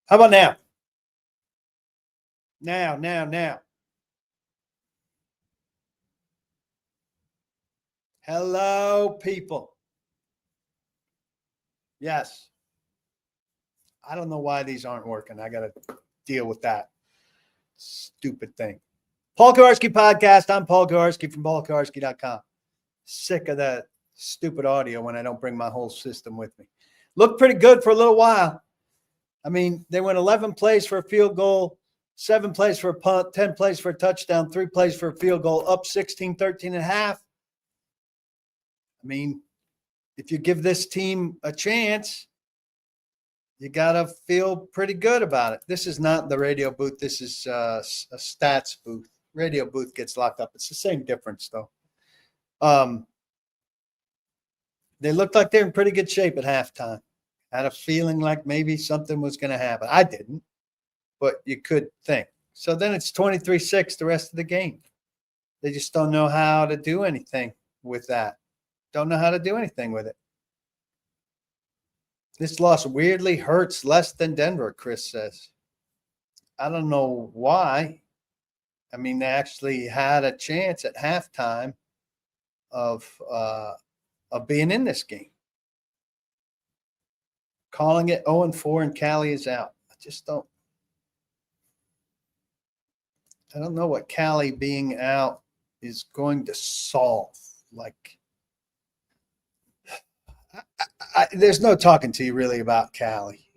How about now? Now. Hello, people. Yes. I don't know why these aren't working. I got to deal with that stupid thing. Paul Kuahrsky Podcast. I'm Paul Kuahrsky from paulkuahrsky.com. Sick of that stupid audio when I don't bring my whole system with me. Looked pretty good for a little while. I mean, they went 11 plays for a field goal, 7 plays for a punt, 10 plays for a touchdown, 3 plays for a field goal, up 13 and a half. I mean, if you give this team a chance, you got to feel pretty good about it. This is not the radio booth. This is a stats booth. Radio booth gets locked up. It's the same difference, though. They looked like they're in pretty good shape at halftime. Had a feeling like maybe something was going to happen. I didn't, but you could think. So then it's 23-6 the rest of the game. They just don't know how to do anything with that. Don't know how to do anything with it. This loss weirdly hurts less than Denver, Chris says. I don't know why. I mean, they actually had a chance at halftime of being in this game. Calling it 0-4 and Callie is out. I don't know what Callie being out is going to solve. Like, there's no talking to you really about Callie.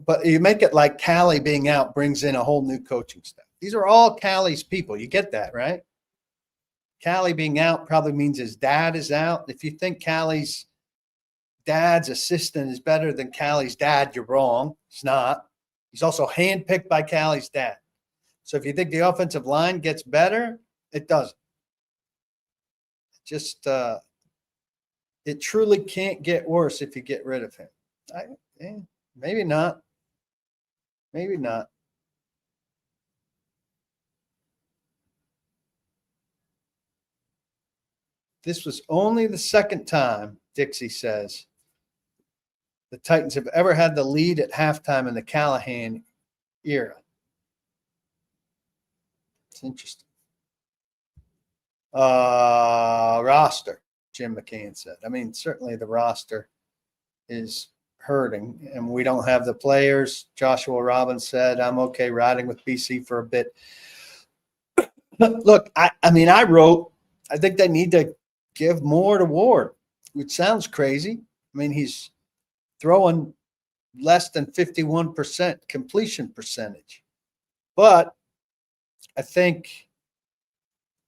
But you make it like Callie being out brings in a whole new coaching staff. These are all Callie's people. You get that, right? Callie being out probably means his dad is out. If you think Callie's dad's assistant is better than Callie's dad, you're wrong. It's not. He's also handpicked by Callie's dad. So if you think the offensive line gets better, it doesn't. Just it truly can't get worse if you get rid of him. Maybe not. Maybe not. This was only the second time, Dixie says, the Titans have ever had the lead at halftime in the Callahan era. It's interesting. Roster, Jim McCann said. I mean, certainly the roster is hurting, and we don't have the players. Joshua Robbins said, I'm okay riding with BC for a bit. Look, I wrote, I think they need to give more to Ward, which sounds crazy. I mean, he's throwing less than 51% completion percentage. But I think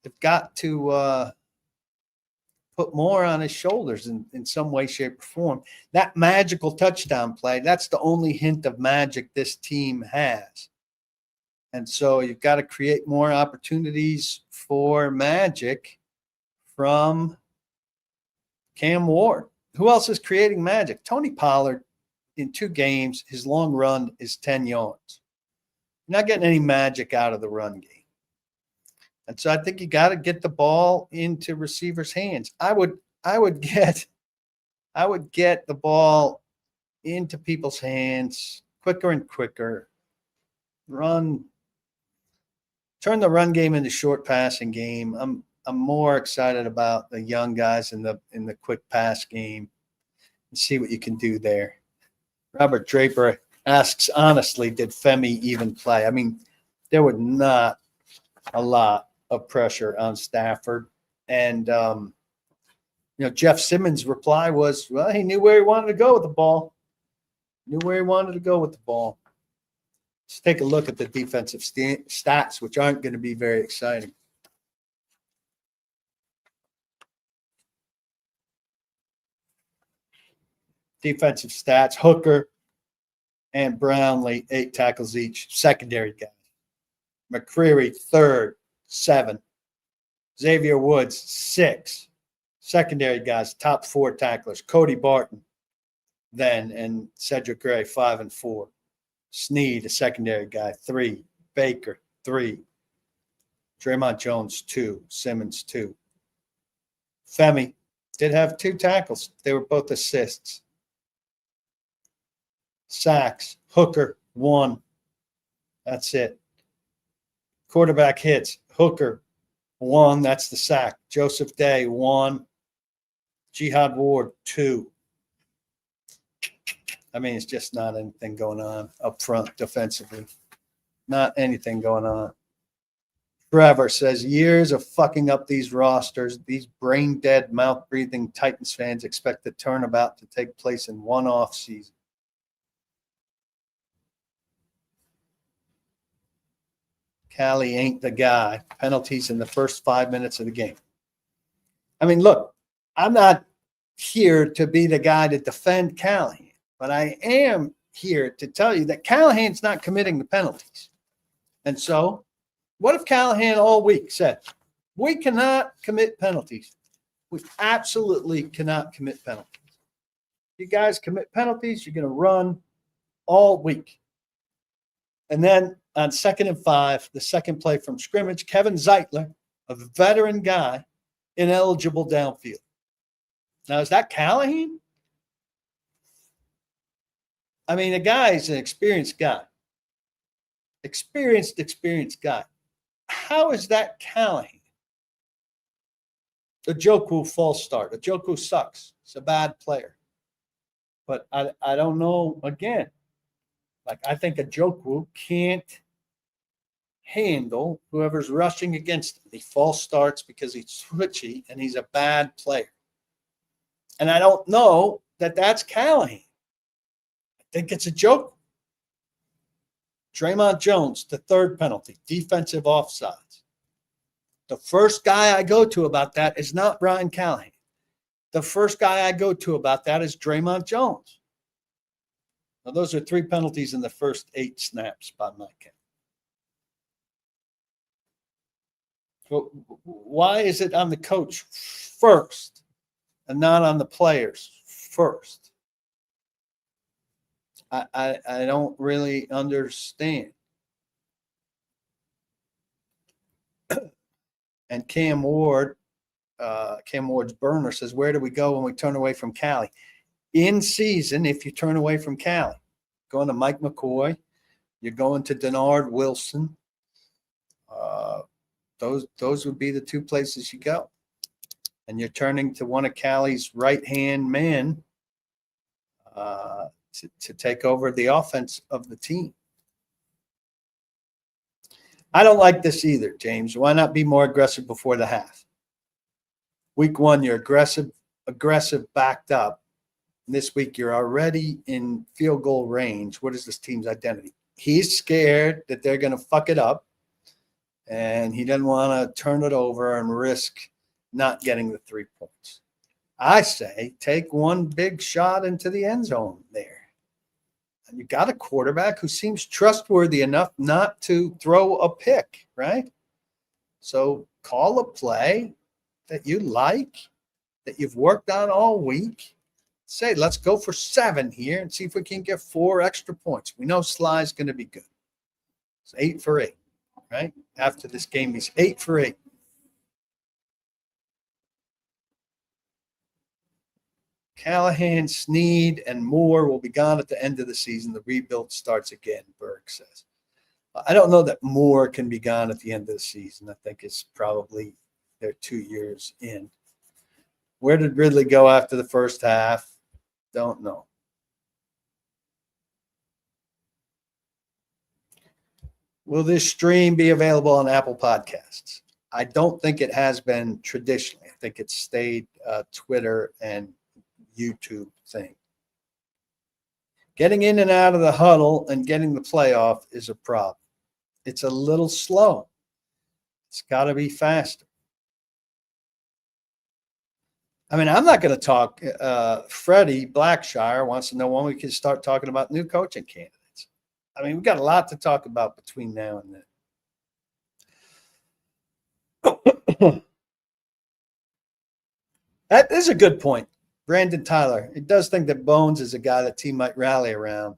they've got to put more on his shoulders in some way, shape, or form. That magical touchdown play, that's the only hint of magic this team has. And so you've got to create more opportunities for magic from Cam Ward. Who else is creating magic? Tony Pollard in 2 games, his long run is 10 yards. You're not getting any magic out of the run game. And so I think you got to get the ball into receivers' hands. I would get the ball into people's hands quicker and quicker. Turn the run game into short passing game. I'm more excited about the young guys in the quick pass game and see what you can do there. Robert Draper asks, honestly, did Femi even play? I mean, there was not a lot of pressure on Stafford. And, Jeff Simmons' reply was, well, he knew where he wanted to go with the ball. Let's take a look at the defensive stats, which aren't going to be very exciting. Defensive stats, Hooker and Brownlee, 8 tackles each. Secondary guys. McCreary, 3rd, 7. Xavier Woods, 6. Secondary guys, top 4 tacklers. Cody Barton, and Cedric Gray, 5 and 4. Sneed, a secondary guy, 3. Baker, 3. Draymond Jones, 2. Simmons, 2. Femi did have 2 tackles. They were both assists. Sacks, Hooker, 1. That's it. Quarterback hits, Hooker, 1. That's the sack. Joseph Day, 1. Jihad Ward, 2. I mean, it's just not anything going on up front defensively. Not anything going on. Trevor says, years of fucking up these rosters. These brain-dead, mouth-breathing Titans fans expect the turnabout to take place in one off season. Callie ain't the guy. Penalties in the first 5 minutes of the game. I mean, look, I'm not here to be the guy to defend Callahan, but I am here to tell you that Callahan's not committing the penalties. And so, what if Callahan all week said, we cannot commit penalties? We absolutely cannot commit penalties. You guys commit penalties, you're going to run all week. And then on 2nd and 5, the second play from scrimmage, Kevin Zeitler, a veteran guy, ineligible downfield. Now, is that Callahan? I mean, the guy is an experienced guy. Experienced guy. How is that Callahan? Njoku false start. Njoku sucks. He's a bad player. But I don't know, again, like I think Njoku can't handle whoever's rushing against him. He false starts because he's twitchy and he's a bad player. And I don't know that that's Callahan. I think it's Njoku. Draymond Jones, the 3rd penalty, defensive offsides. The first guy I go to about that is not Brian Callahan. The first guy I go to about that is Draymond Jones. Now, those are 3 penalties in the first 8 snaps by my count. So why is it on the coach first and not on the players first? I don't really understand. And Cam Ward's burner says, where do we go when we turn away from Cali? In season, if you turn away from Cali, going to Mike McCoy, you're going to Denard Wilson. Those would be the 2 places you go. And you're turning to one of Cali's right-hand men to take over the offense of the team. I don't like this either, James. Why not be more aggressive before the half? Week 1, you're aggressive, backed up. And this week, you're already in field goal range. What is this team's identity? He's scared that they're going to fuck it up, and he doesn't want to turn it over and risk not getting the 3 points. I say take one big shot into the end zone there. And you got a quarterback who seems trustworthy enough not to throw a pick, right? So call a play that you like, that you've worked on all week. say, let's go for 7 here and see if we can get 4 extra points. We know Sly's going to be good. It's 8 for 8, right? After this game, he's 8 for 8. Callahan, Snead, and Moore will be gone at the end of the season. The rebuild starts again, Berg says. I don't know that Moore can be gone at the end of the season. I think it's probably they're 2 years in. Where did Ridley go after the first half? Don't know. Will this stream be available on Apple Podcasts? I don't think it has been traditionally. I think it's stayed Twitter and YouTube thing. Getting in and out of the huddle and getting the playoff is a problem. It's a little slow. It's got to be faster. I mean, I'm not going to talk. Freddie Blackshire wants to know when we can start talking about new coaching candidates. I mean, we've got a lot to talk about between now and then. That is a good point. Brandon Tyler, he does think that Bones is a guy that team might rally around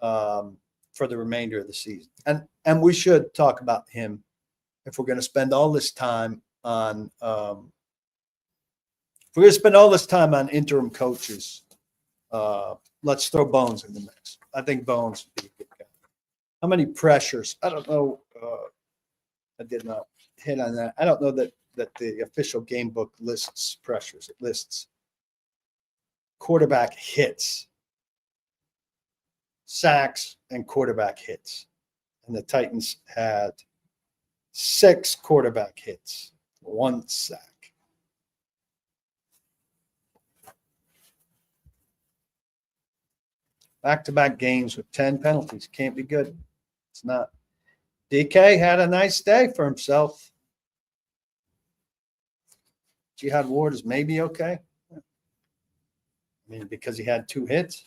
for the remainder of the season. And we should talk about him if we're going to spend all this time on interim coaches. Let's throw Bones in the mix. I think Bones would be a good guy. How many pressures? I don't know. I did not hit on that. I don't know that the official game book lists pressures. It lists quarterback hits, sacks, and quarterback hits. And the Titans had 6 quarterback hits, 1 sack. Back-to-back games with 10 penalties. Can't be good. It's not. DK had a nice day for himself. Jihad Ward is maybe okay. I mean, because he had 2 hits.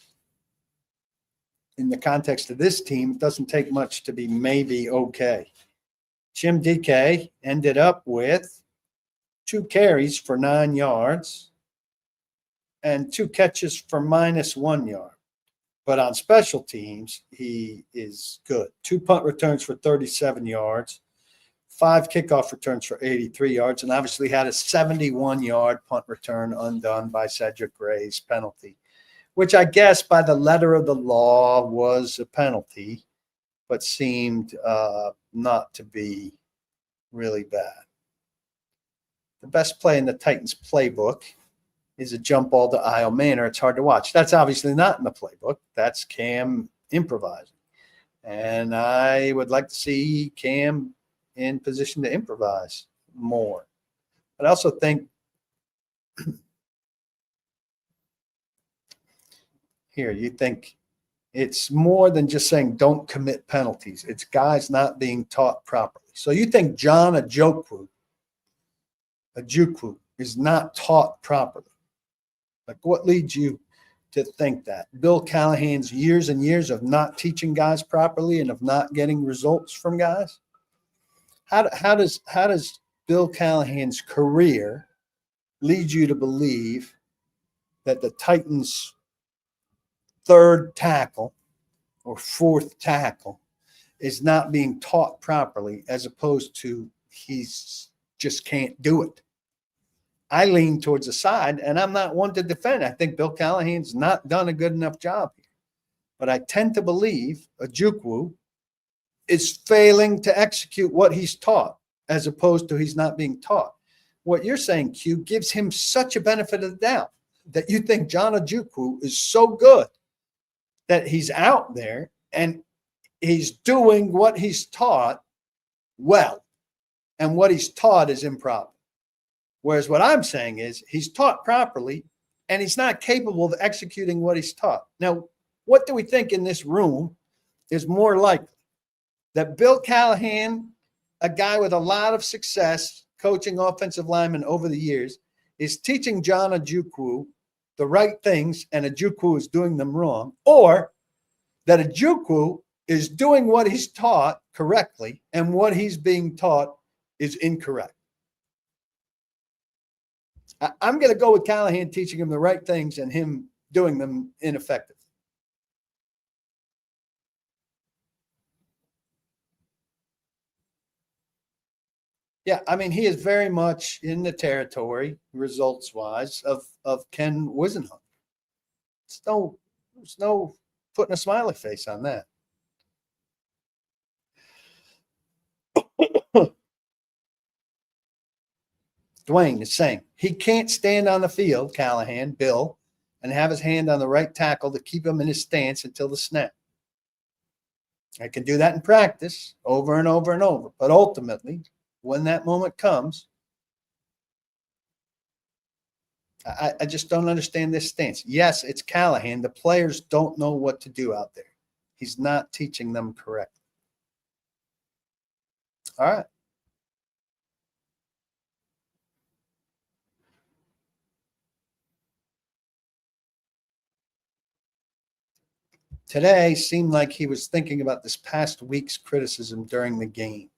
In the context of this team, it doesn't take much to be maybe okay. Jim DK ended up with 2 carries for 9 yards and 2 catches for -1 yard. But on special teams, he is good. 2 punt returns for 37 yards, 5 kickoff returns for 83 yards, and obviously had a 71-yard punt return undone by Cedric Gray's penalty, which I guess by the letter of the law was a penalty, but seemed not to be really bad. The best play in the Titans playbook is a jump ball to Io Manor. It's hard to watch. That's obviously not in the playbook. That's Cam improvising. And I would like to see Cam in position to improvise more. But I also think here, you think it's more than just saying don't commit penalties. It's guys not being taught properly. So you think John Ojukwu is not taught properly. Like, what leads you to think that? Bill Callahan's years and years of not teaching guys properly and of not getting results from guys? How does Bill Callahan's career lead you to believe that the Titans' 3rd tackle or 4th tackle is not being taught properly, as opposed to he's just can't do it? I lean towards the side, and I'm not one to defend. I think Bill Callahan's not done a good enough job here. But I tend to believe Ojukwu is failing to execute what he's taught, as opposed to he's not being taught. What you're saying, Q, gives him such a benefit of the doubt that you think John Ojukwu is so good that he's out there and he's doing what he's taught well, and what he's taught is improper. Whereas what I'm saying is he's taught properly and he's not capable of executing what he's taught. Now, what do we think in this room is more likely? That Bill Callahan, a guy with a lot of success coaching offensive linemen over the years, is teaching John Ojukwu the right things and Ojukwu is doing them wrong, or that Ojukwu is doing what he's taught correctly and what he's being taught is incorrect. I'm going to go with Callahan teaching him the right things and him doing them ineffective. Yeah, I mean, he is very much in the territory, results-wise, of Ken Wisenhunt. There's no putting a smiley face on that. Dwayne is saying he can't stand on the field, Callahan, Bill, and have his hand on the right tackle to keep him in his stance until the snap. I can do that in practice over and over and over, but ultimately, when that moment comes, I just don't understand this stance. Yes, it's Callahan. The players don't know what to do out there. He's not teaching them correctly. All right. Today seemed like he was thinking about this past week's criticism during the game.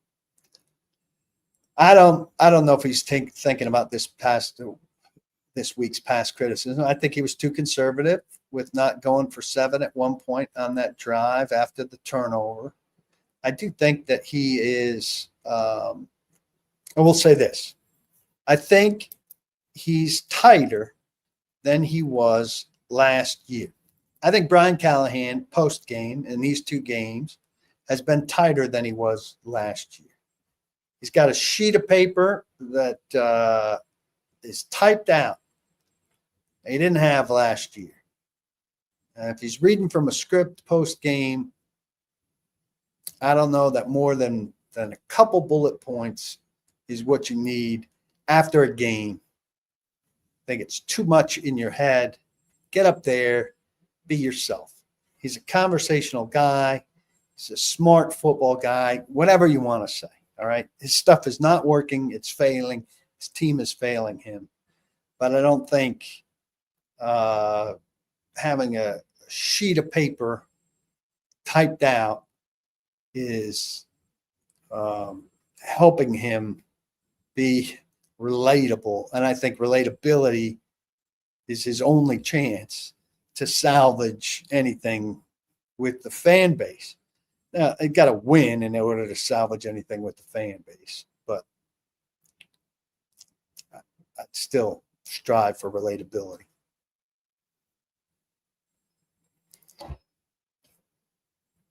I don't know if he's thinking about this week's past criticism. I think he was too conservative with not going for 7 at one point on that drive after the turnover. I do think that he is, I will say this. I think he's tighter than he was last year. I think Brian Callahan post-game in these 2 games has been tighter than he was last year. He's got a sheet of paper that is typed out he didn't have last year. If he's reading from a script post-game, I don't know that more than a couple bullet points is what you need after a game. I think it's too much in your head. Get up there, be yourself. He's a conversational guy. He's a smart football guy, whatever you want to say. All right. His stuff is not working. It's failing. His team is failing him. But I don't think having a sheet of paper typed out is helping him be relatable. And I think relatability is his only chance to salvage anything with the fan base. Now, they got to win in order to salvage anything with the fan base, but I'd still strive for relatability.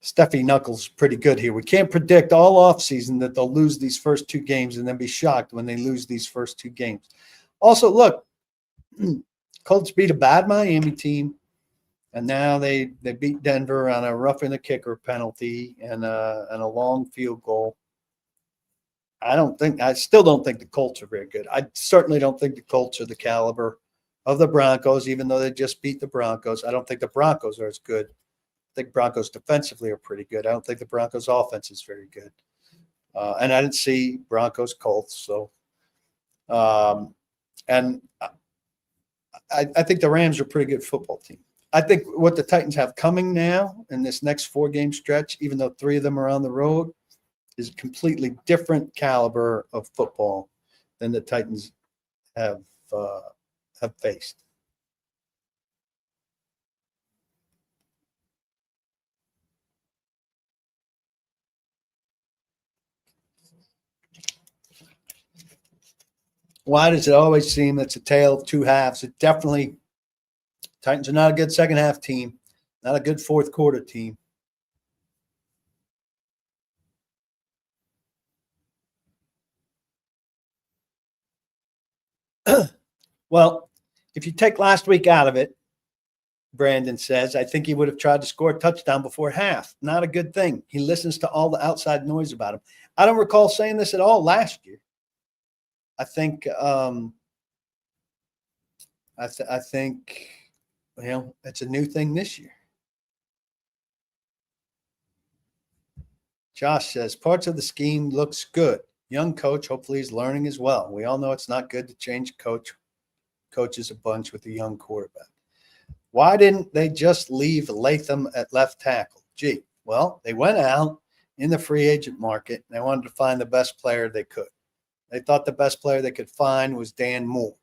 Steffi Knuckles pretty good here. We can't predict all offseason that they'll lose these first 2 games and then be shocked when they lose these first 2 games. Also, look, Colts beat a bad Miami team, and now they beat Denver on a roughing the kicker penalty and a long field goal. I still don't think the Colts are very good. I certainly don't think the Colts are the caliber of the Broncos, even though they just beat the Broncos. I don't think the Broncos are as good. I think Broncos defensively are pretty good. I don't think the Broncos offense is very good. And I didn't see Broncos Colts. So, and I think the Rams are a pretty good football team. I think what the Titans have coming now in this next 4-game stretch, even though 3 of them are on the road, is a completely different caliber of football than the Titans have faced. Why does it always seem that's a tale of 2 halves? It definitely – Titans are not a good second-half team, not a good fourth-quarter team. Well, if you take last week out of it, Brandon says, I think he would have tried to score a touchdown before half. Not a good thing. He listens to all the outside noise about him. I don't recall saying this at all last year. I think I think it's a new thing this year. Josh says parts of the scheme looks good. Young coach, hopefully he's learning as well. We all know it's not good to change coaches a bunch with a young quarterback. Why didn't they just leave Latham at left tackle? Gee, well, they went out in the free agent market and they wanted to find the best player they could. They thought the best player they could find was Dan Moore.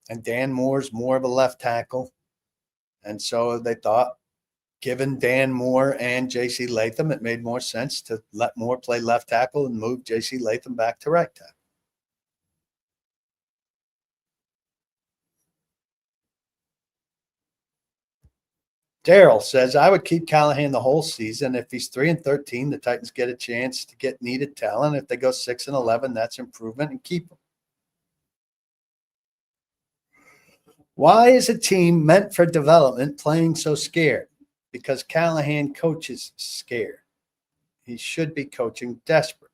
And Dan Moore's more of a left tackle. And so they thought, given Dan Moore and J.C. Latham, it made more sense to let Moore play left tackle and move J.C. Latham back to right tackle. Daryl says, I would keep Callahan the whole season. If he's 3-13, the Titans get a chance to get needed talent. If they go 6-11, that's improvement, and keep him. Why is a team meant for development playing so scared? Because Callahan coaches scared. He should be coaching desperate.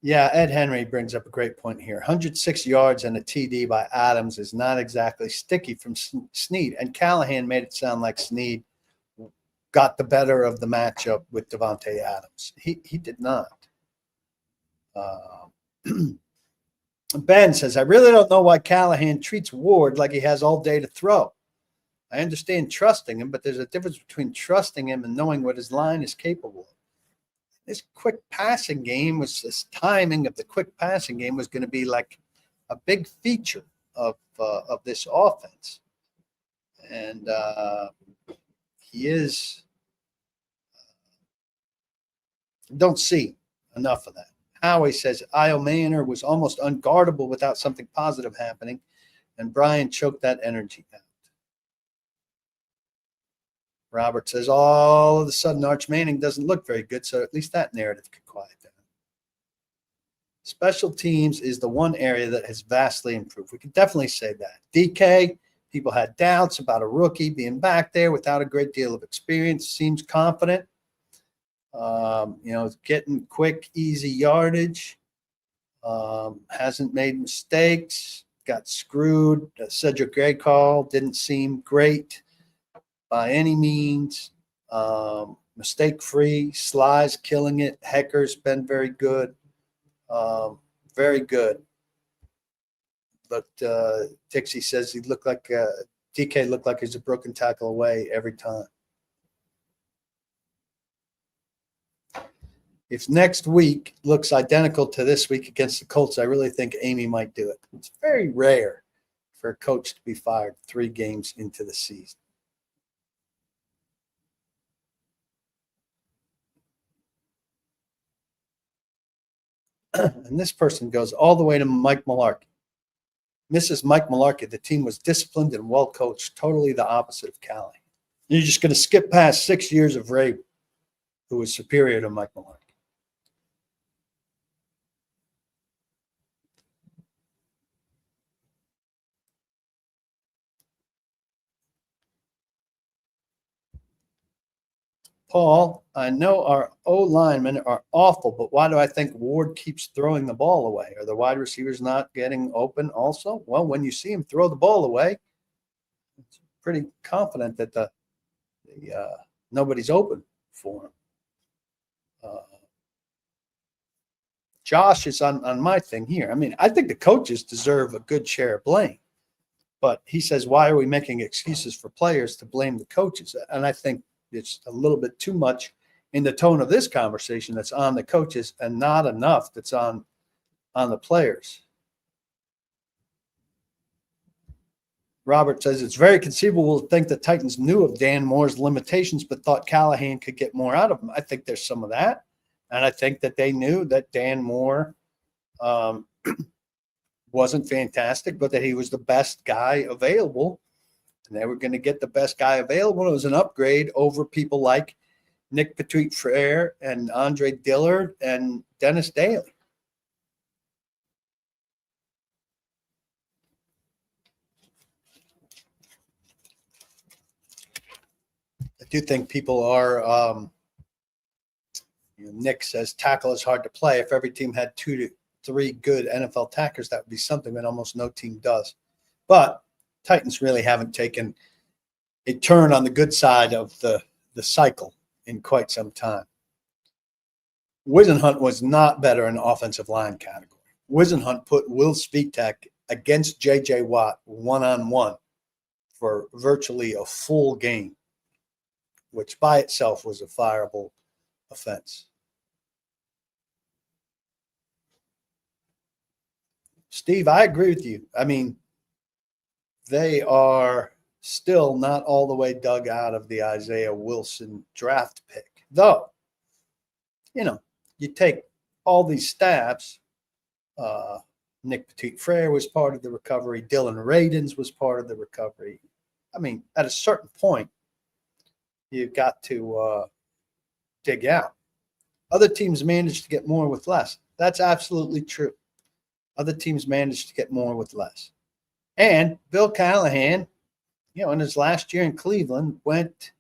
Yeah, Ed Henry brings up a great point here. 106 yards and a TD by Adams is not exactly sticky from Snead. And Callahan made it sound like Snead got the better of the matchup with Davante Adams. He did not. Ben says, I really don't know why Callahan treats Ward like he has all day to throw. I understand trusting him, but there's a difference between trusting him and knowing what his line is capable of. This quick passing game this timing of the quick passing game was going to be like a big feature of this offense. And he is, don't see enough of that. Howie says, Io Manor was almost unguardable without something positive happening, and Brian choked that energy out. Robert says, all of a sudden, Arch Manning doesn't look very good, so at least that narrative could quiet down. Special teams is the one area that has vastly improved. We can definitely say that. DK, people had doubts about a rookie being back there without a great deal of experience, seems confident. Getting quick, easy yardage. Hasn't made mistakes. Got screwed. Cedric Graycall didn't seem great by any means. Mistake-free. Sly's killing it. Hecker's been very good. Very good. But Dixie says he looked like DK looked like he's a broken tackle away every time. If next week looks identical to this week against the Colts, I really think Amy might do it. It's very rare for a coach to be fired 3 games into the season. And this person goes all the way to Mike Mularkey. Mrs. Mike Mularkey, the team was disciplined and well coached, totally the opposite of Callahan. You're just going to skip past 6 years of Ray, who was superior to Mike Mularkey. Paul, I know our O linemen are awful, but why do I think Ward keeps throwing the ball away? Are the wide receivers not getting open also? Well, when you see him throw the ball away, it's pretty confident that nobody's open for him. Josh is on my thing here. I mean, I think the coaches deserve a good share of blame. But he says, why are we making excuses for players to blame the coaches? And I think it's a little bit too much in the tone of this conversation that's on the coaches and not enough that's on the players. Robert says it's very conceivable to think the Titans knew of Dan Moore's limitations but thought Callahan could get more out of him. I think there's some of that. And I think that they knew that Dan Moore wasn't fantastic, but that he was the best guy available. And they were going to get the best guy available. It was an upgrade over people like Nick Petit-Frere and Andre Dillard and Dennis Daly. I do think people are Nick says tackle is hard to play. If every team had 2 to 3 good NFL tackles, that would be something that almost no team does. But Titans really haven't taken a turn on the good side of the cycle in quite some time. Wisenhunt was not better in the offensive line category. Wisenhunt put Will Spitak against J.J. Watt one-on-one for virtually a full game, which by itself was a fireable offense. Steve, I agree with you. I mean, they are still not all the way dug out of the Isaiah Wilson draft pick. Though, you take all these stabs. Nick Petit-Frere was part of the recovery. Dylan Radins was part of the recovery. I mean, at a certain point, you've got to dig out. Other teams manage to get more with less. That's absolutely true. Other teams manage to get more with less. And Bill Callahan, in his last year in Cleveland, went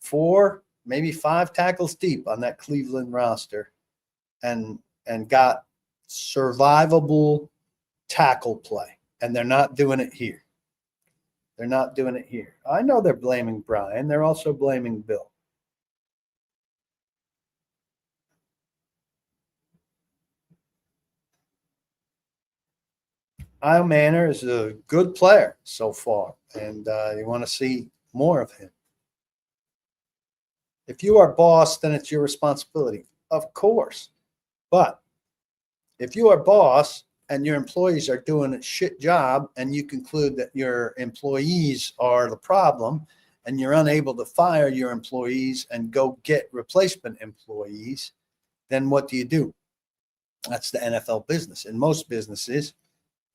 4, maybe 5 tackles deep on that Cleveland roster and got survivable tackle play. And they're not doing it here. They're not doing it here. I know they're blaming Brian. They're also blaming Bill. Kyle Manor is a good player so far, and you want to see more of him. If you are boss, then it's your responsibility, of course. But if you are boss and your employees are doing a shit job and you conclude that your employees are the problem and you're unable to fire your employees and go get replacement employees, then what do? That's the NFL business. In most businesses,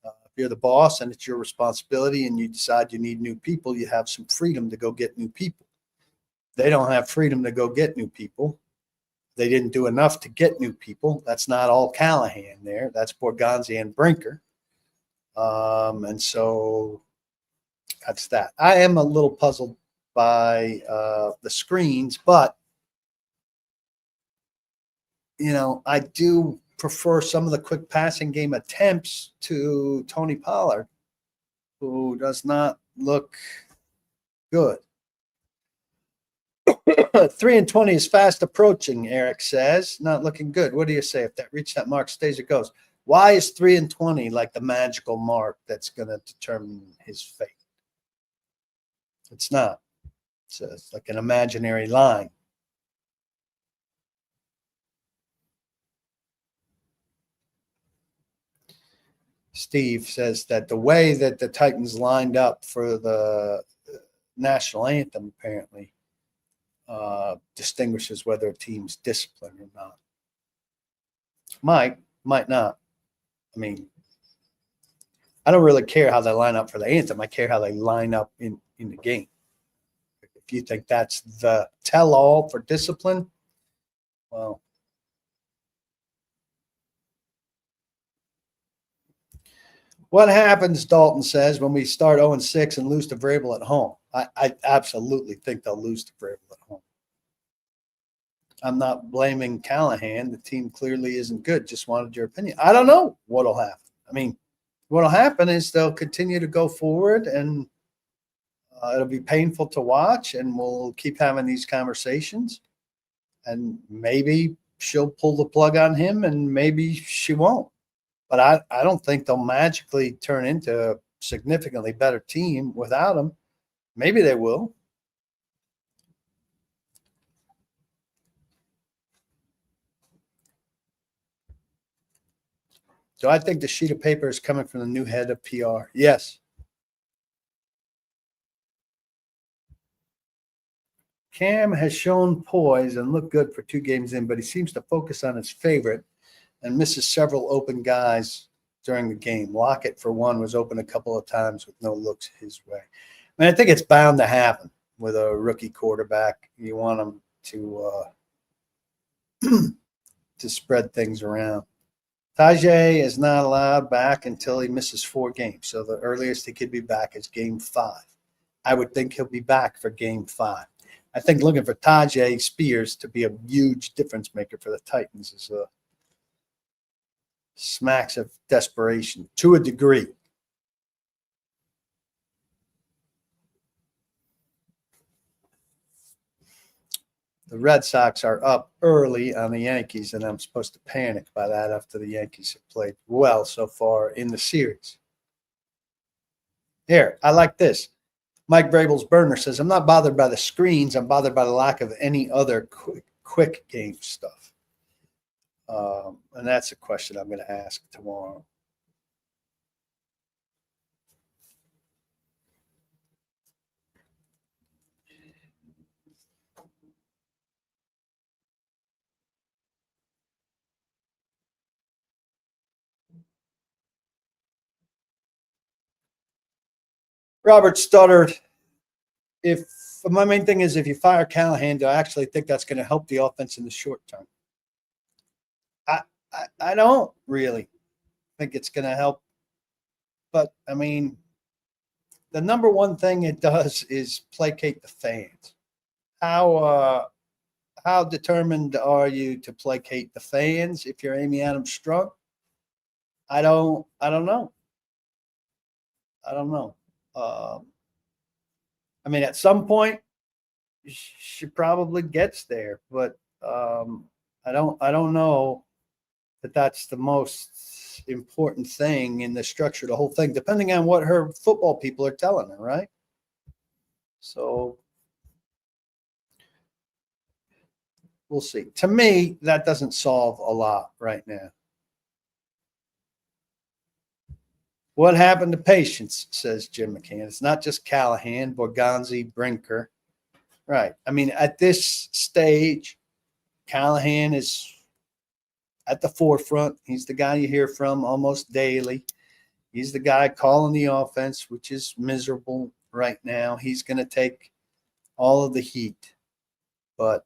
if you're the boss and it's your responsibility and you decide you need new people, you have some freedom to go get new people. They don't have freedom to go get new people. They didn't do enough to get new people. That's not all Callahan there. That's Borgonzi and Brinker. And so that's that. I am a little puzzled by the screens, but, I do prefer some of the quick passing game attempts to Tony Pollard, who does not look good. 3-20 is fast approaching, Eric says. Not looking good. What do you say? If that reach that mark, stays, it goes. Why is 3-20 like the magical mark that's going to determine his fate? It's not. It's like an imaginary line. Steve says that the way that the Titans lined up for the national anthem apparently distinguishes whether a team's disciplined or not. Might not. I mean, I don't really care how they line up for the anthem. I care how they line up in the game. If you think that's the tell-all for discipline, well, what happens, Dalton says, when we start 0-6 and lose to Vrabel at home? I absolutely think they'll lose to Vrabel at home. I'm not blaming Callahan. The team clearly isn't good. Just wanted your opinion. I don't know what'll happen. I mean, what'll happen is they'll continue to go forward, and it'll be painful to watch, and we'll keep having these conversations. And maybe she'll pull the plug on him, and maybe she won't. But I don't think they'll magically turn into a significantly better team without him. Maybe they will. Do I think the sheet of paper is coming from the new head of PR? Yes. Cam has shown poise and looked good for 2 games in, but he seems to focus on his favorite and misses several open guys during the game. Lockett, for one, was open a couple of times with no looks his way. I mean, I think it's bound to happen with a rookie quarterback. You want him to spread things around. Tajay is not allowed back until he misses 4 games. So the earliest he could be back is game 5. I would think he'll be back for game 5. I think looking for Tajay Spears to be a huge difference maker for the Titans is a smacks of desperation to a degree. The Red Sox are up early on the Yankees, and I'm supposed to panic by that after the Yankees have played well so far in the series. Here, I like this. Mike Vrabel's burner says, I'm not bothered by the screens. I'm bothered by the lack of any other quick game stuff. And that's a question I'm going to ask tomorrow. Robert stuttered. If my main thing is if you fire Callahan, do I actually think that's going to help the offense in the short term? I don't really think it's going to help. But, I mean, the number one thing it does is placate the fans. How determined are you to placate the fans if you're Amy Adams Strunk? I don't know. I don't know. I mean, at some point, she probably gets there, but I don't know that that's the most important thing in the structure of the whole thing, depending on what her football people are telling her, right? So we'll see. To me, that doesn't solve a lot right now. What happened to patience, says Jim McCann. It's not just Callahan, Borgonzi, Brinker. Right. I mean, at this stage, Callahan is at the forefront. He's the guy you hear from almost daily. He's the guy calling the offense, which is miserable right now. He's going to take all of the heat. But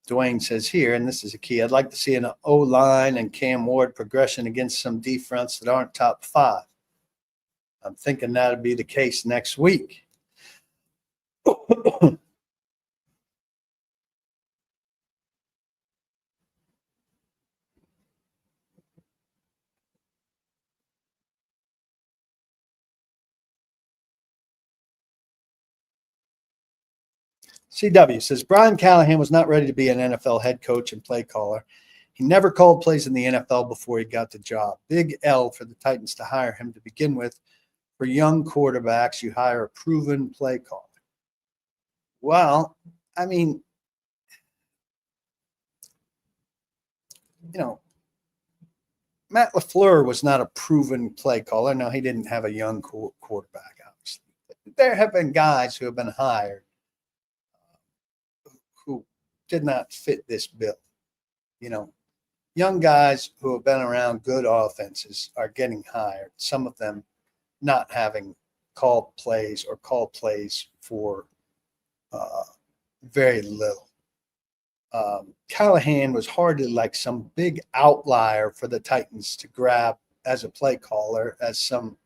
Dwayne says here, and this is a key, I'd like to see an O-line and Cam Ward progression against some D-fronts that aren't top 5. I'm thinking that'll be the case next week. CW says Brian Callahan was not ready to be an NFL head coach and play caller. He never called plays in the NFL before he got the job. Big L for the Titans to hire him to begin with. For young quarterbacks, you hire a proven play caller. Well, I mean, you know, Matt LaFleur was not a proven play caller. No, he didn't have a young quarterback, obviously. There have been guys who have been hired who did not fit this bill. You know, young guys who have been around good offenses are getting hired, some of them not having called plays or called plays for very little. Callahan was hardly like some big outlier for the Titans to grab as a play caller, as some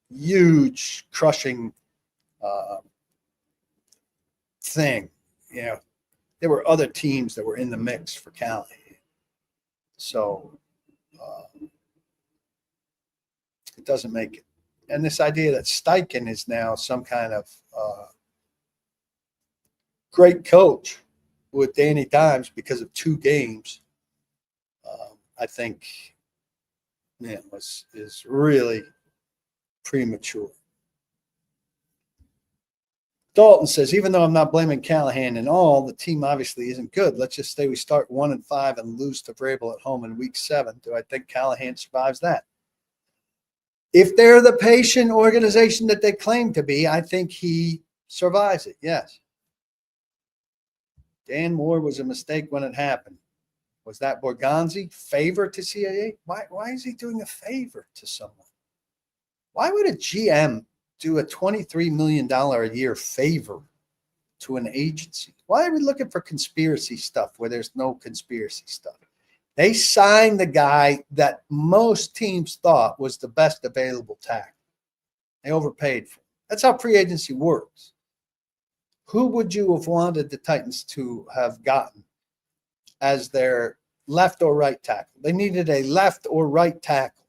huge crushing thing. You know, there were other teams that were in the mix for Callahan. So it doesn't make it. And this idea that Steichen is now some kind of great coach with Danny Dimes because of 2 games, I think, is really premature. Dalton says, even though I'm not blaming Callahan and all, the team obviously isn't good. Let's just say we start 1-5 and lose to Vrabel at home in week 7. Do I think Callahan survives that? If they're the patient organization that they claim to be, I think he survives it, yes. Dan Moore was a mistake when it happened. Was that Borgonzi? Favor to CAA? Why is he doing a favor to someone? Why would a GM do a $23 million a year favor to an agency? Why are we looking for conspiracy stuff where there's no conspiracy stuff? They signed the guy that most teams thought was the best available tackle. They overpaid for him. That's how free agency works. Who would you have wanted the Titans to have gotten as their left or right tackle? They needed a left or right tackle,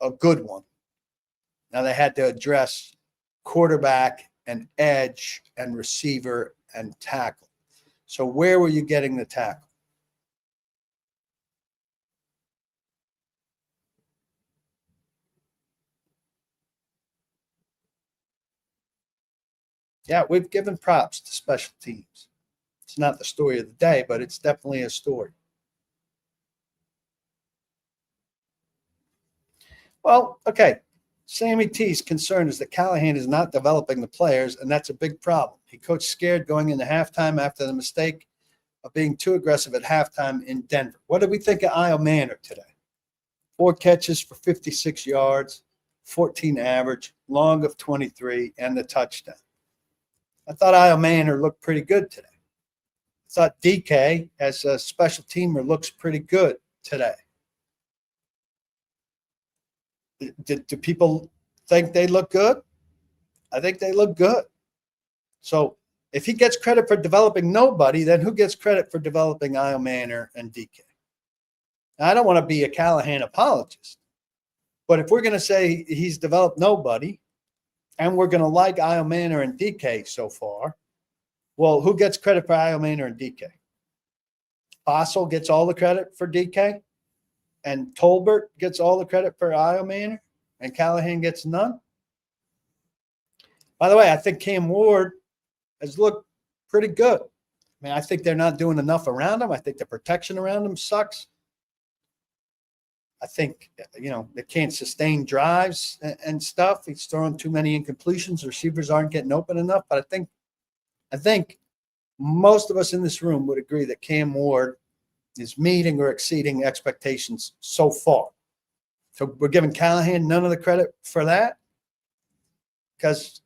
a good one. Now they had to address quarterback and edge and receiver and tackle. So where were you getting the tackle? Yeah, we've given props to special teams. It's not the story of the day, but it's definitely a story. Well, okay. Sammy T's concern is that Callahan is not developing the players, and that's a big problem. He coached scared going into halftime after the mistake of being too aggressive at halftime in Denver. What did we think of Io Manor today? 4 catches for 56 yards, 14 average, long of 23, and the touchdown. I thought Io Manor looked pretty good today. I thought DK as a special teamer looks pretty good today. Do people think they look good? I think they look good. So if he gets credit for developing nobody, then who gets credit for developing Io Manor and DK? Now, I don't want to be a Callahan apologist, but if we're going to say he's developed nobody and we're going to like Io Manor and DK so far, well, who gets credit for Io Manor and DK? Fossil gets all the credit for DK, and Tolbert gets all the credit for Io Manor, and Callahan gets none. By the way, I think Cam Ward has looked pretty good. I mean, I think they're not doing enough around him. I think the protection around him sucks. I think, they can't sustain drives and stuff. He's throwing too many incompletions. Receivers aren't getting open enough. But I think most of us in this room would agree that Cam Ward is meeting or exceeding expectations so far. So we're giving Callahan none of the credit for that because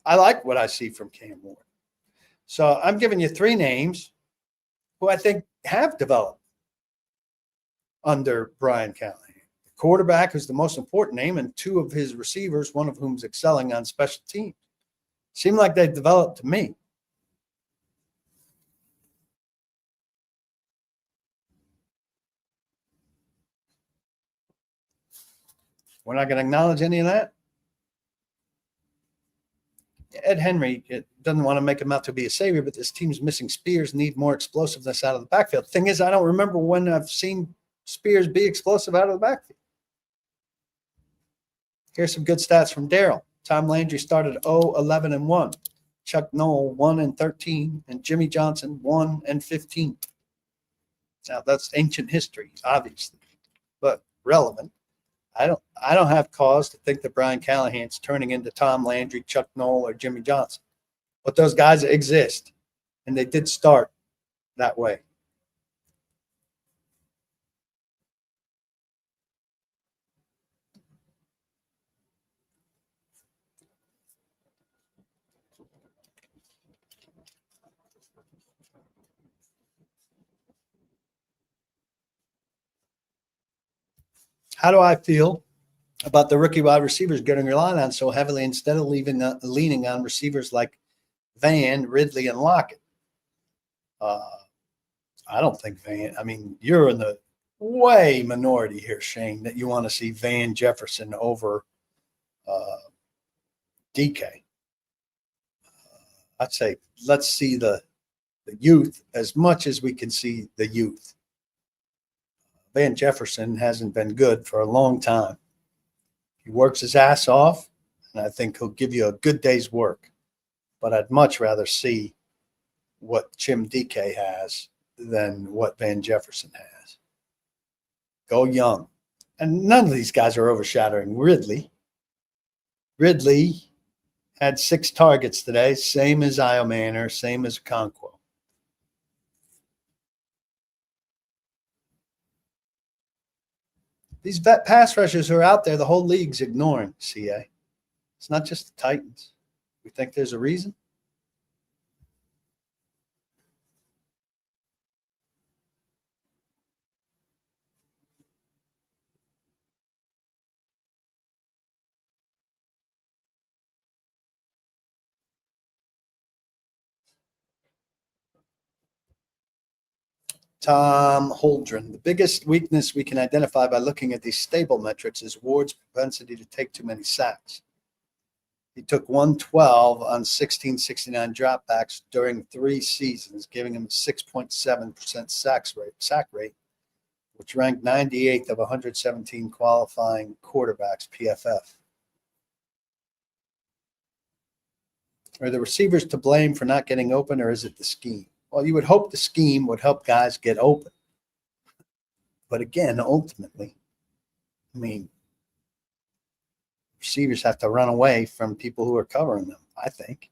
I like what I see from Cam Ward. So I'm giving you 3 names who I think have developed under Brian Callahan. The quarterback is the most important name, and 2 of his receivers, one of whom is excelling on special teams. Seem like they've developed to me. We're not going to acknowledge any of that. Ed Henry, it doesn't want to make him out to be a savior, but this team's missing Spears, need more explosiveness out of the backfield. Thing is, I don't remember when I've seen Spears be explosive out of the backfield. Here's some good stats from Daryl. Tom Landry started 0-11-1. Chuck Noll 1-13, and Jimmy Johnson 1-15. Now that's ancient history, obviously, but relevant. I don't have cause to think that Brian Callahan's turning into Tom Landry, Chuck Noll, or Jimmy Johnson. But those guys exist, and they did start that way. How do I feel about the rookie wide receivers getting relied on so heavily instead of leaning on receivers like Van, Ridley, and Lockett? I don't think Van. I mean, you're in the way minority here, Shane, that you want to see Van Jefferson over DK. I'd say let's see the youth as much as we can see the youth. Van Jefferson hasn't been good for a long time. He works his ass off, and I think he'll give you a good day's work. But I'd much rather see what Jim DK has than what Van Jefferson has. Go young. And none of these guys are overshadowing Ridley. Ridley had 6 targets today, same as Io Manor, same as Okonkwo. These vet pass rushers who are out there, the whole league's ignoring, CA. It's not just the Titans. We think there's a reason? Tom Holdren. The biggest weakness we can identify by looking at these stable metrics is Ward's propensity to take too many sacks. He took 112 on 1669 dropbacks during 3 seasons, giving him a 6.7% sack rate, which ranked 98th of 117 qualifying quarterbacks, PFF. Are the receivers to blame for not getting open, or is it the scheme? Well, you would hope the scheme would help guys get open. But again, ultimately, I mean, receivers have to run away from people who are covering them, I think.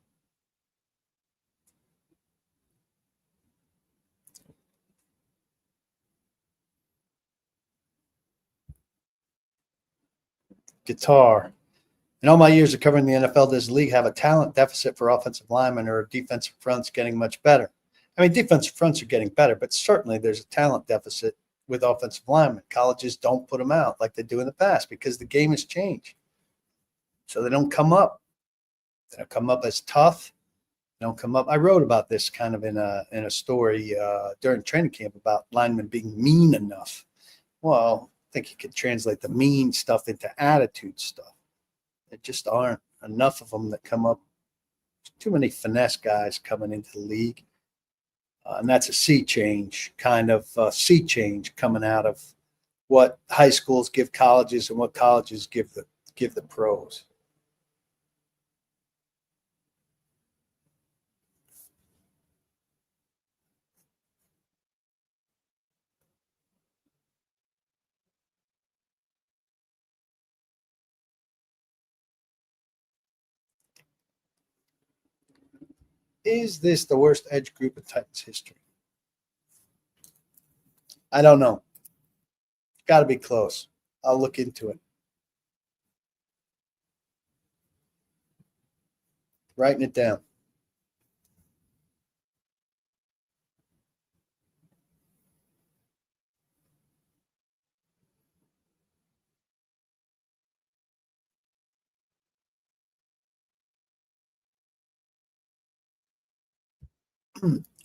Guitar. In all my years of covering the NFL, does the league have a talent deficit for offensive linemen, or defensive fronts getting much better? I mean, defensive fronts are getting better, but certainly there's a talent deficit with offensive linemen. Colleges don't put them out like they do in the past because the game has changed. So they don't come up. They don't come up as tough. They don't come up. I wrote about this kind of in a story during training camp about linemen being mean enough. Well, I think you could translate the mean stuff into attitude stuff. There just aren't enough of them that come up. There's too many finesse guys coming into the league. And that's a sea change, kind of sea change coming out of what high schools give colleges and what colleges give the pros. Is this the worst edge group in Titans history? I don't know. Got to be close. I'll look into it. Writing it down.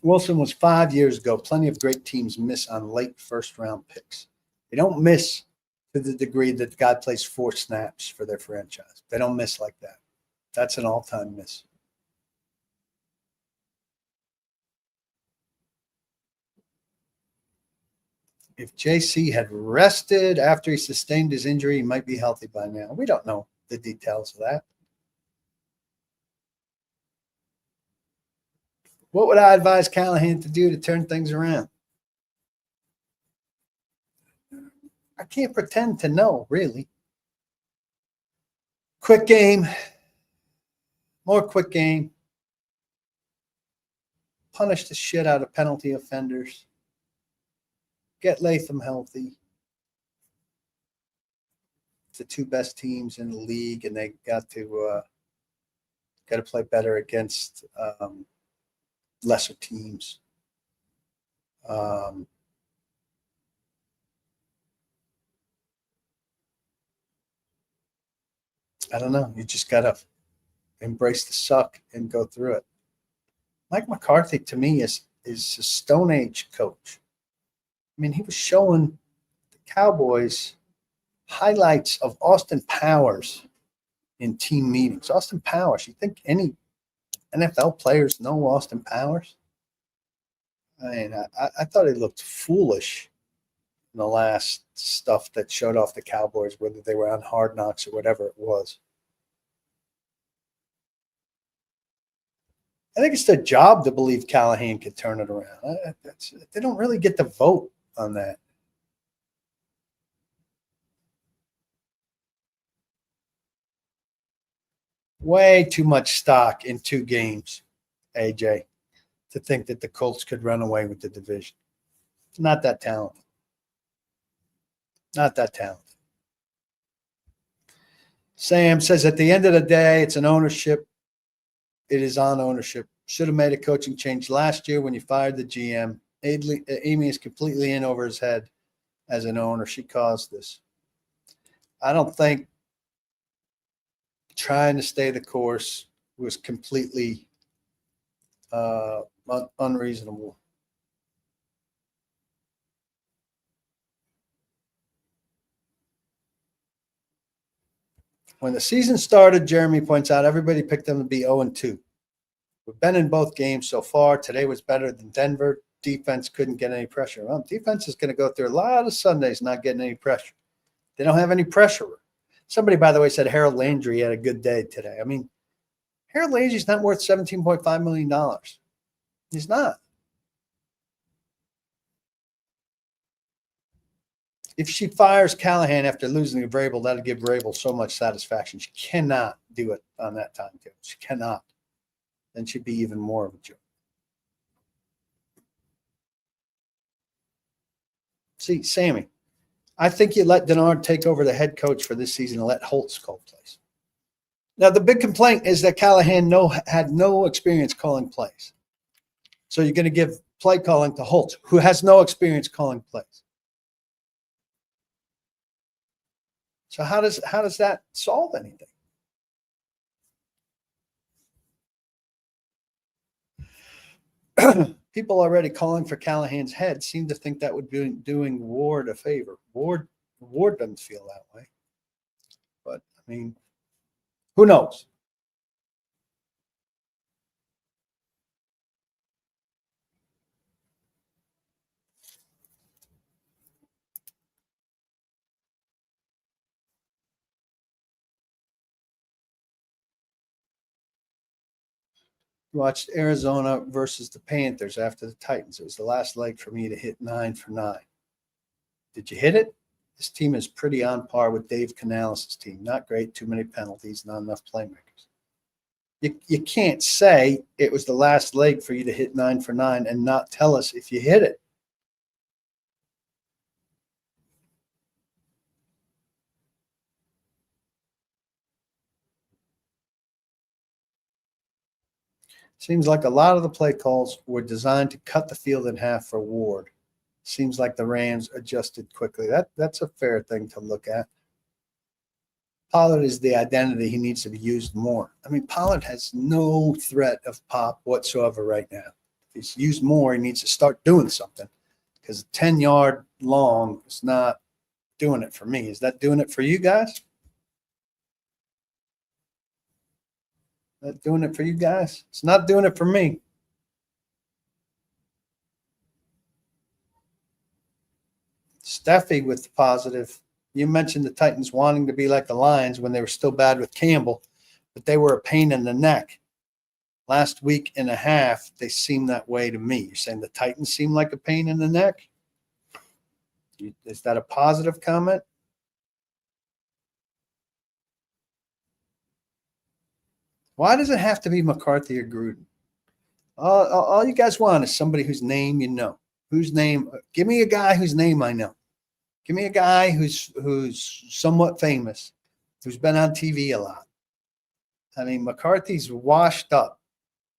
Wilson was 5 years ago. Plenty of great teams miss on late first-round picks. They don't miss to the degree that the guy plays 4 snaps for their franchise. They don't miss like that. That's an all-time miss. If JC had rested after he sustained his injury, he might be healthy by now. We don't know the details of that. What would I advise Callahan to do to turn things around? I can't pretend to know, really. Quick game. More quick game. Punish the shit out of penalty offenders. Get Latham healthy. It's the 2 best teams in the league, and they got to play better against lesser teams. I don't know. You just got to embrace the suck and go through it. Mike McCarthy, to me, is a Stone Age coach. I mean, he was showing the Cowboys highlights of Austin Powers in team meetings. Austin Powers, you think any NFL players know Austin Powers? I mean, I thought he looked foolish in the last stuff that showed off the Cowboys, whether they were on Hard Knocks or whatever it was. I think it's their job to believe Callahan can turn it around. They don't really get the vote on that. Way too much stock in 2 games, AJ, to think that the Colts could run away with the division. Not that talented. Not that talented. Sam says, at the end of the day, it's an ownership. It is on ownership. Should have made a coaching change last year when you fired the GM. Amy is completely in over his head as an owner. She caused this. I don't think trying to stay the course was completely unreasonable. When the season started, Jeremy points out, everybody picked them to be 0-2. We've been in both games so far. Today was better than Denver. Defense couldn't get any pressure. Well, defense is going to go through a lot of Sundays not getting any pressure. They don't have any pressure. Somebody, by the way, said Harold Landry had a good day today. I mean, Harold Landry's not worth $17.5 million. He's not. If she fires Callahan after losing to Vrabel, that'll give Vrabel so much satisfaction. She cannot do it on that timetable. She cannot. Then she'd be even more of a joke. See, Sammy, I think you let Denard take over the head coach for this season and let Holtz call plays. Now, the big complaint is that Callahan had no experience calling plays. So you're going to give play calling to Holtz, who has no experience calling plays. So how does that solve anything? People already calling for Callahan's head seem to think that would be doing Ward a favor. Ward doesn't feel that way. But, I mean, who knows? Watched Arizona versus the Panthers after the Titans. It was the last leg for me to hit 9 for 9. Did you hit it? This team is pretty on par with Dave Canales' team. Not great, too many penalties, not enough playmakers. You can't say it was the last leg for you to hit 9 for 9 and not tell us if you hit it. Seems like a lot of the play calls were designed to cut the field in half for Ward. Seems like the Rams adjusted quickly. That's a fair thing to look at. Pollard is the identity. He needs to be used more. I mean, Pollard has no threat of pop whatsoever right now. If he's used more, he needs to start doing something because 10-yard long is not doing it for me. Is that doing it for you guys? That doing it for you guys? It's not doing it for me. Steffi with the positive. You mentioned the Titans wanting to be like the Lions when they were still bad with Campbell, but they were a pain in the neck. Last week and a half, they seemed that way to me. You're saying the Titans seem like a pain in the neck? Is that a positive comment? Why does it have to be McCarthy or Gruden? All you guys want is somebody whose name you know. Whose name? Give me a guy whose name I know. Give me a guy who's somewhat famous, who's been on TV a lot. I mean, McCarthy's washed up,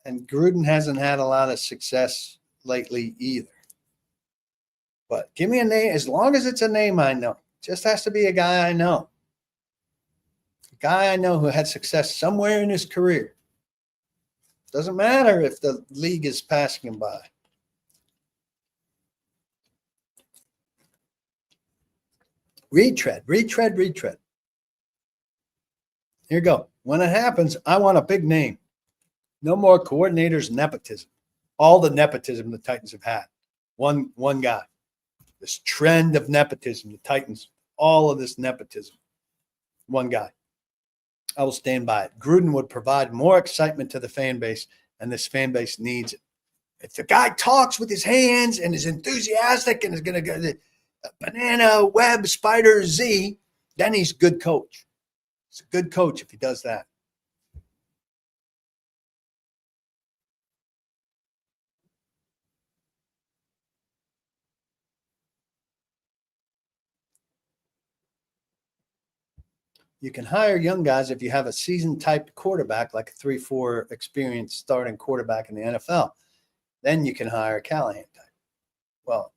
and Gruden hasn't had a lot of success lately either. But give me a name, as long as it's a name I know. Just has to be a guy I know. A guy I know who had success somewhere in his career. Doesn't matter if the league is passing him by. Retread. Here you go. When it happens, I want a big name. No more coordinators nepotism. All the nepotism the Titans have had. One guy. This trend of nepotism, the Titans, all of this nepotism. One guy. I will stand by it. Gruden would provide more excitement to the fan base, and this fan base needs it. If the guy talks with his hands and is enthusiastic and is going to go to banana, web, spider, Z, then he's a good coach. He's a good coach if he does that. You can hire young guys if you have a seasoned type quarterback, like a 3-4 experienced starting quarterback in the NFL. Then you can hire a Callahan type. Well,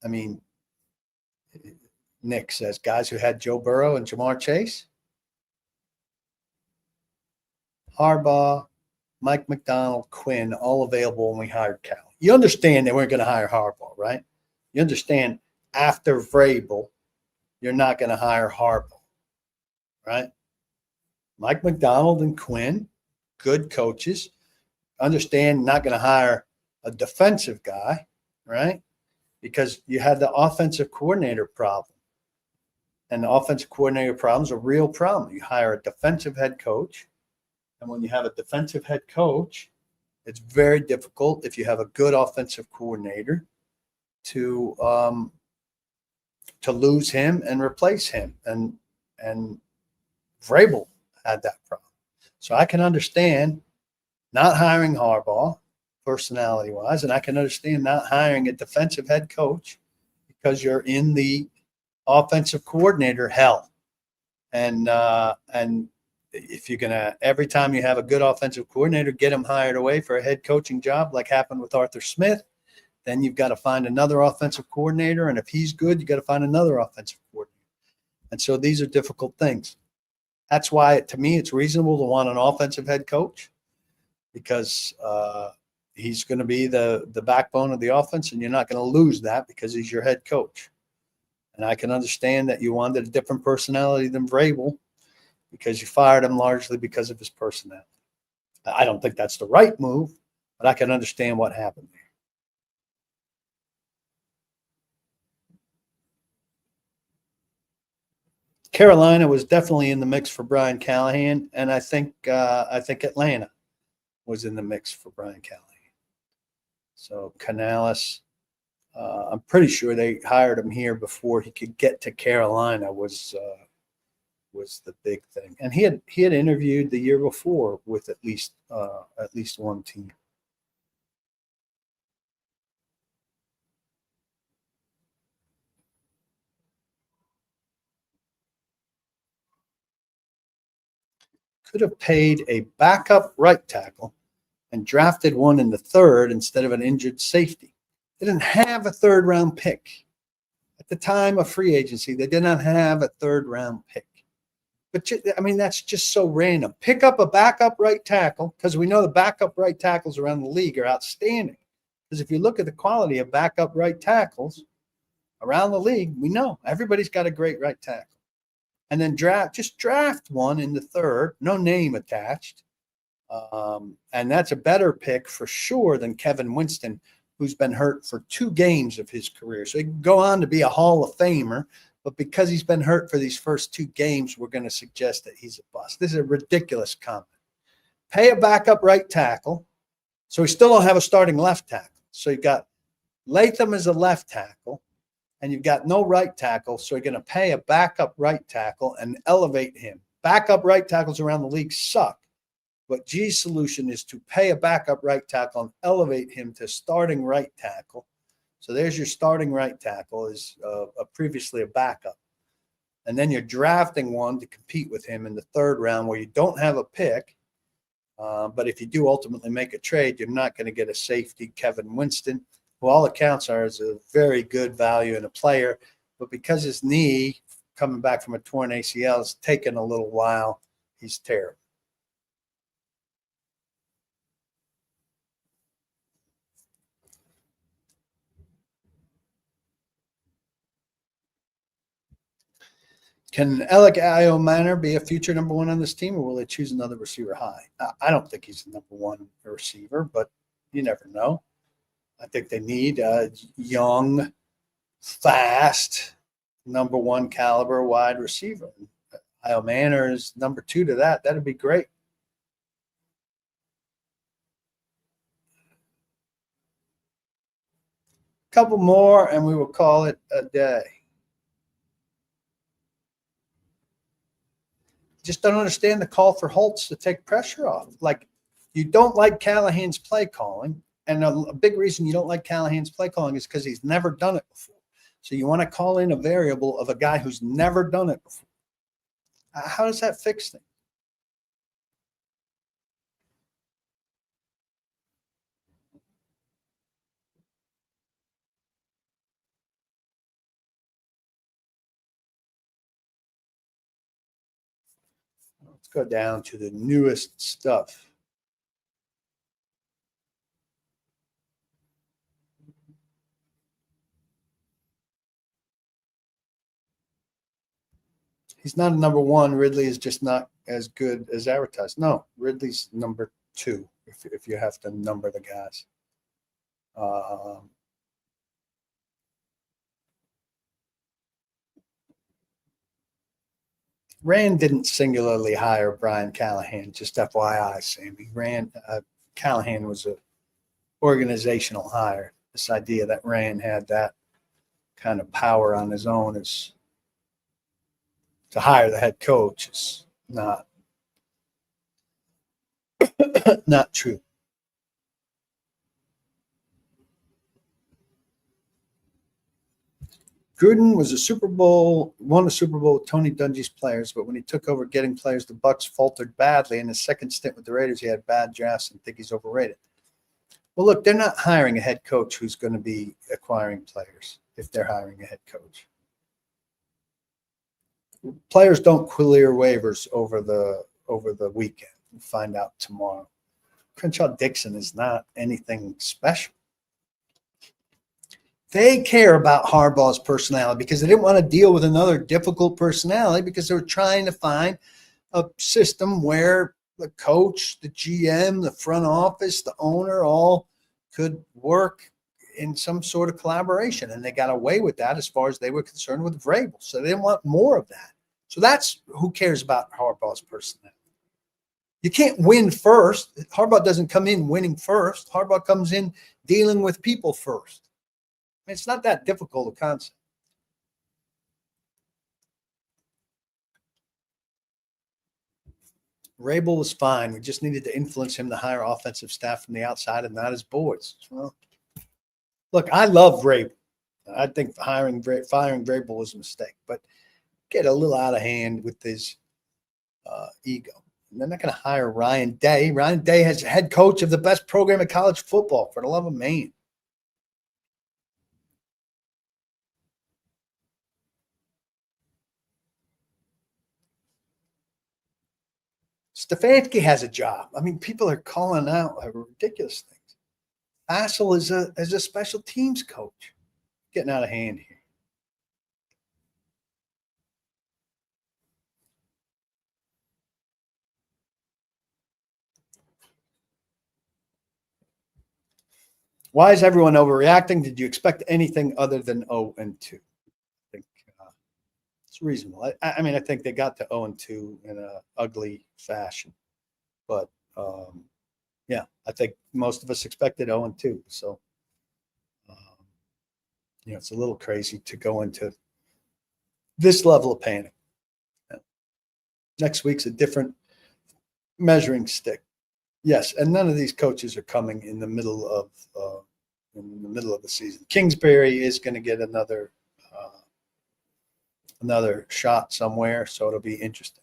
I mean, Nick says guys who had Joe Burrow and Jamar Chase, Harbaugh, Mike McDonald, Quinn, all available when we hired Cal. You understand they weren't going to hire Harbaugh, right? You understand after Vrabel, you're not going to hire Harbaugh, right? Mike McDonald and Quinn, good coaches. Understand not going to hire a defensive guy, right? Because you had the offensive coordinator problem. And the offensive coordinator problem is a real problem. You hire a defensive head coach. And when you have a defensive head coach, it's very difficult if you have a good offensive coordinator to lose him and replace him. And Vrabel had that problem. So I can understand not hiring Harbaugh personality-wise, and I can understand not hiring a defensive head coach because you're in the offensive coordinator hell. And if you're going to, every time you have a good offensive coordinator, get him hired away for a head coaching job like happened with Arthur Smith, then you've got to find another offensive coordinator. And if he's good, you got to find another offensive coordinator. And so these are difficult things. That's why, to me, it's reasonable to want an offensive head coach, because he's going to be the backbone of the offense, and you're not going to lose that because he's your head coach. And I can understand that you wanted a different personality than Vrabel because you fired him largely because of his personality. I don't think that's the right move, but I can understand what happened there. Carolina was definitely in the mix for Brian Callahan, and I think Atlanta was in the mix for Brian Callahan. So Canales, I'm pretty sure they hired him here before he could get to Carolina was the big thing. And he had interviewed the year before with at least one team. Could have paid a backup right tackle and drafted one in the third instead of an injured safety. They didn't have a third round pick. At the time of free agency, they did not have a third round pick. But, I mean, that's just so random. Pick up a backup right tackle, because we know the backup right tackles around the league are outstanding. Because if you look at the quality of backup right tackles around the league, we know everybody's got a great right tackle. And then draft one in the third, no name attached. And that's a better pick for sure than Kevin Winston, who's been hurt for 2 games of his career. So he can go on to be a Hall of Famer, but because he's been hurt for these first 2 games, we're going to suggest that he's a bust. This is a ridiculous comment. Pay a backup right tackle, so we still don't have a starting left tackle. So you've got Latham as a left tackle, and you've got no right tackle, so you're going to pay a backup right tackle and elevate him. Backup right tackles around the league suck. But G's solution is to pay a backup right tackle and elevate him to starting right tackle. So there's your starting right tackle, is previously a backup. And then you're drafting one to compete with him in the third round where you don't have a pick. But if you do ultimately make a trade, you're not going to get a safety, Kevin Winston, who all accounts are is a very good value in a player. But because his knee, coming back from a torn ACL, has taken a little while, he's terrible. Can Alec Manor be a future number 1 on this team, or will they choose another receiver high? I don't think he's the number 1 receiver, but you never know. I think they need a young, fast, number 1 caliber wide receiver. Manor is number 2 to that. That'd be great. Couple more, and we will call it a day. Just don't understand the call for Holtz to take pressure off. Like, you don't like Callahan's play calling, and a big reason you don't like Callahan's play calling is because he's never done it before. So you want to call in a variable of a guy who's never done it before. How does that fix things? Let's go down to the newest stuff. He's not a number 1. Ridley is just not as good as advertised. No, Ridley's number 2 if you have to number the guys. Rand didn't singularly hire Brian Callahan, just FYI, Sammy. Callahan was an organizational hire. This idea that Rand had that kind of power on his own is to hire the head coach is not true. Gruden was won a Super Bowl with Tony Dungy's players, but when he took over getting players, the Bucs faltered badly. In his second stint with the Raiders, he had bad drafts and think he's overrated. Well, look, they're not hiring a head coach who's going to be acquiring players if they're hiring a head coach. Players don't clear waivers over the weekend. We'll find out tomorrow. Crenshaw Dixon is not anything special. They care about Harbaugh's personality because they didn't want to deal with another difficult personality because they were trying to find a system where the coach, the GM, the front office, the owner all could work in some sort of collaboration. And they got away with that as far as they were concerned with Vrabel. So they didn't want more of that. So that's who cares about Harbaugh's personality. You can't win first. Harbaugh doesn't come in winning first. Harbaugh comes in dealing with people first. I mean, it's not that difficult a concept. Vrabel was fine. We just needed to influence him to hire offensive staff from the outside and not his boards. Well, look, I love Vrabel. I think firing Vrabel was a mistake, but get a little out of hand with his ego. And they're not going to hire Ryan Day. Ryan Day has head coach of the best program in college football, for the love of man. Stefanski has a job. I mean, people are calling out ridiculous things. Assel is a special teams coach. Getting out of hand here. Why is everyone overreacting? Did you expect anything other than 0-2? I think it's reasonable. I mean, I think they got to 0-2 in an ugly fashion. But, yeah, I think most of us expected 0-2. So, it's a little crazy to go into this level of panic. Next week's a different measuring stick. Yes, and none of these coaches are coming in the middle of the season. Kingsbury is going to get another shot somewhere, so it'll be interesting.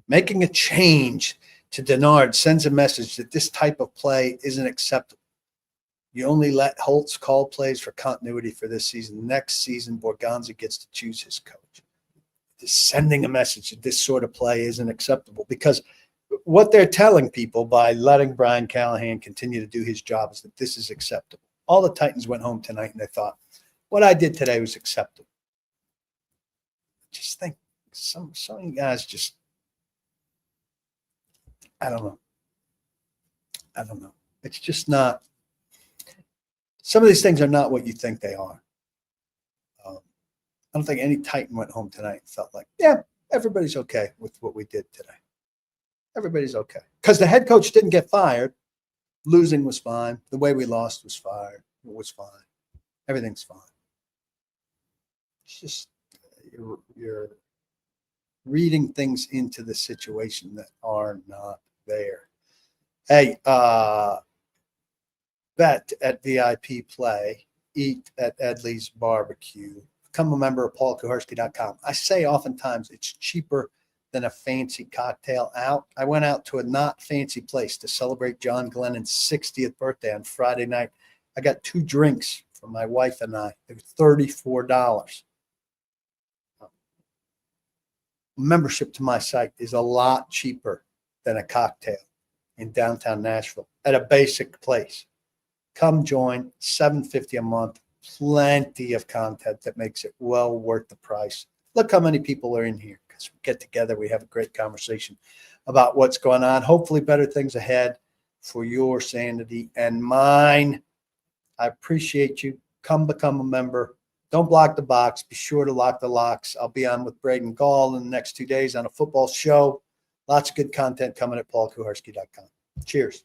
Making a change to Denard sends a message that this type of play isn't acceptable. You only let Holtz call plays for continuity for this season. Next season, Borgonza gets to choose his coach. Just sending a message that this sort of play isn't acceptable because what they're telling people by letting Brian Callahan continue to do his job is that this is acceptable. All the Titans went home tonight and they thought, what I did today was acceptable. Just think some of you guys just, I don't know. It's just not, some of these things are not what you think they are. I don't think any Titan went home tonight and felt like, yeah, everybody's okay with what we did today. Everybody's okay. Because the head coach didn't get fired. Losing was fine. The way we lost was fine. It was fine. Everything's fine. It's just you're reading things into the situation that are not there. Hey, bet at VIP Play, eat at Edley's Barbecue. Become a member of PaulKuahrsky.com. I say oftentimes it's cheaper than a fancy cocktail out. I went out to a not fancy place to celebrate John Glennon's 60th birthday on Friday night. I got 2 drinks for my wife and I. They were $34. Membership to my site is a lot cheaper than a cocktail in downtown Nashville at a basic place. Come join, $7.50 a month. Plenty of content that makes it well worth the price. Look how many people are in here. We get together, we have a great conversation about what's going on. Hopefully better things ahead for your sanity and mine. I appreciate you. Come become a member. Don't block the box. Be sure to lock the locks. I'll be on with Braden Gall in the next 2 days on a football show. Lots of good content coming at paulkuahrsky.com. Cheers.